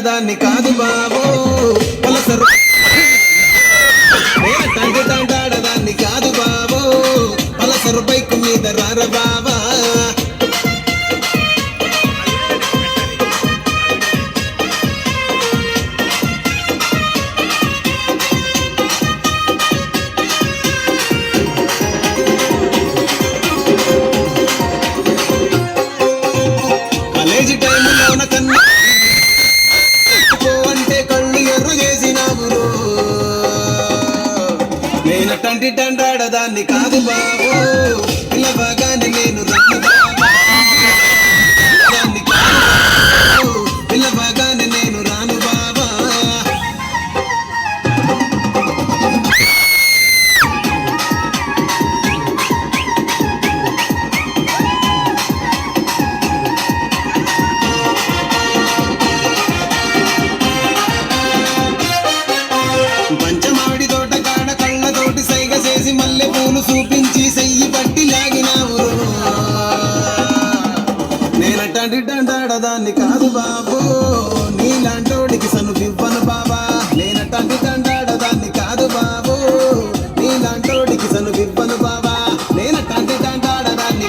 తంటాడదాన్ని కాదు బాబు పలసరు తండ్రి తంటాడదాన్ని కాదు బాబు పలసరు బైకు మీద రార బాబా కాలేజీ టైంలోన కన్నా అంటే కళ్ళు ఎర్రు చేసినావు నేను తండ్రి తంటాడదాన్ని కాదు బాబు పిల్లబాగానే నేను రాను బాబా దాన్ని కాదు బాబు పిల్లబాగానే నేను రాను బాబా పంచమావిడి తోట కాడ కళ్ళతోటి సైగ చేసి మల్లె పూలు చూపించి సెయ్యి పట్టి లాగినావు నేనట్టంటి తంటాడదాన్ని కాదు బాబు నీలాంటోడికి సను ఇవ్వను బాబా